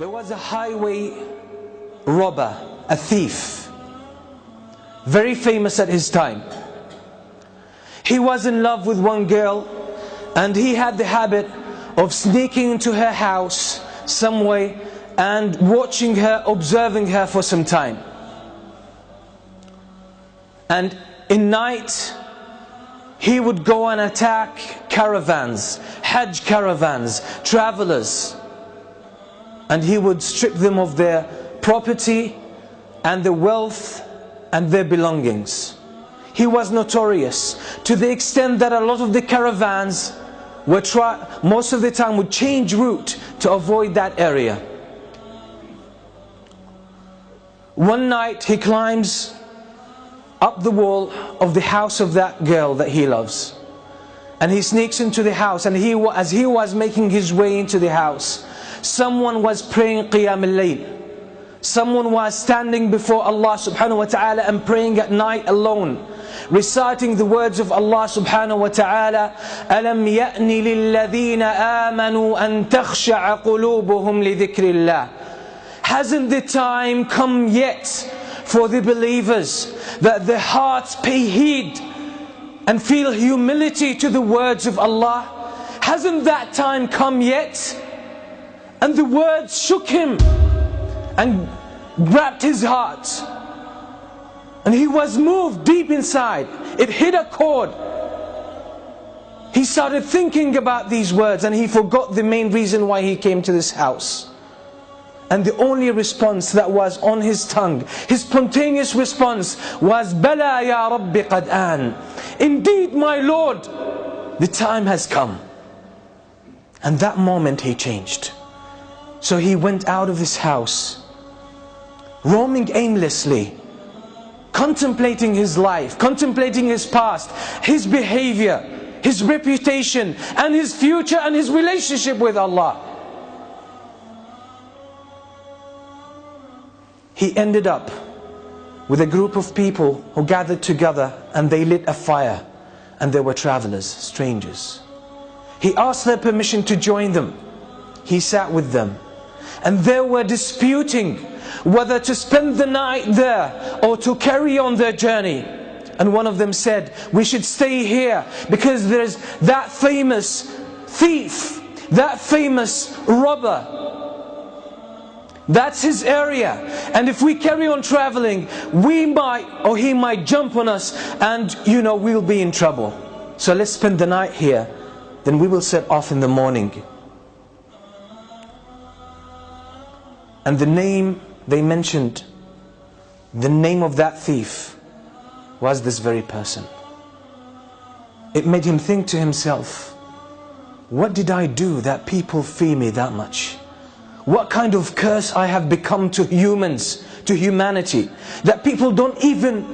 There was a highway robber, a thief, very famous at his time. He was in love with one girl, and he had the habit of sneaking into her house some way and watching her, observing her for some time. And in night, he would go and attack caravans, Hajj caravans, travelers, and he would strip them of their property and their wealth and their belongings. He was notorious to the extent that a lot of the caravans were most of the time would change route to avoid that area. One night he climbs up the wall of the house of that girl that he loves, and he sneaks into the house, and as he was making his way into the house, someone was praying Qiyam al-Layl. Someone was standing before Allah subhanahu wa ta'ala and praying at night alone, reciting the words of Allah subhanahu wa ta'ala, أَلَمْ يَأْنِ لِلَّذِينَ آمَنُوا أَن تَخْشَعَ قُلُوبُهُمْ لِذِكْرِ اللَّهِ. Hasn't the time come yet for the believers that their hearts pay heed and feel humility to the words of Allah? Hasn't that time come yet? And the words shook him and grabbed his heart, and he was moved deep inside. It hit a chord. He started thinking about these words, and he forgot the main reason why he came to this house. And the only response that was on his tongue, his spontaneous response, was Bala ya Rabbi qad an. Indeed, my Lord, the time has come. And that moment he changed. So he went out of his house, roaming aimlessly, contemplating his life, contemplating his past, his behavior, his reputation, and his future, and his relationship with Allah. He ended up with a group of people who gathered together, and they lit a fire, and there were travelers, strangers. He asked their permission to join them. He sat with them, and they were disputing whether to spend the night there or to carry on their journey. And one of them said, we should stay here because there's that famous thief, that famous robber. That's his area, and if we carry on traveling, we might, or he might jump on us, and we'll be in trouble. So let's spend the night here, then we will set off in the morning. And the name they mentioned, the name of that thief, was this very person. It made him think to himself, what did I do that people fear me that much? What kind of curse I have become to humans, to humanity, that people don't even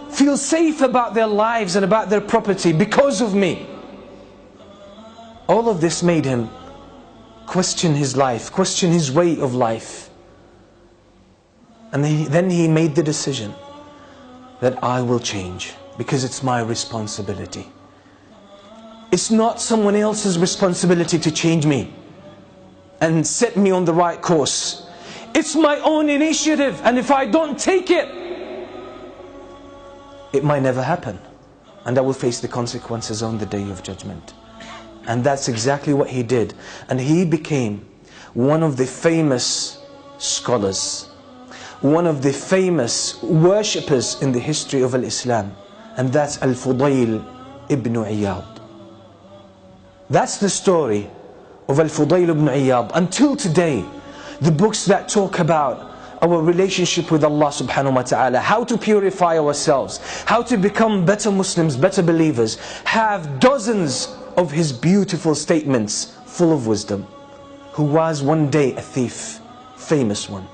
feel safe about their lives and about their property because of me. All of this made him question his life, question his way of life. And then he made the decision that I will change, because it's my responsibility. It's not someone else's responsibility to change me and set me on the right course. It's my own initiative, and if I don't take it, it might never happen, and I will face the consequences on the day of judgment. And that's exactly what he did. And he became one of the famous scholars, one of the famous worshippers in the history of Islam, and that's Al-Fudayl ibn Iyad. That's the story of Al-Fudayl ibn Iyad. Until today, the books that talk about our relationship with Allah subhanahu wa ta'ala, how to purify ourselves, how to become better Muslims, better believers, have dozens of his beautiful statements full of wisdom. Who was one day a thief, famous one.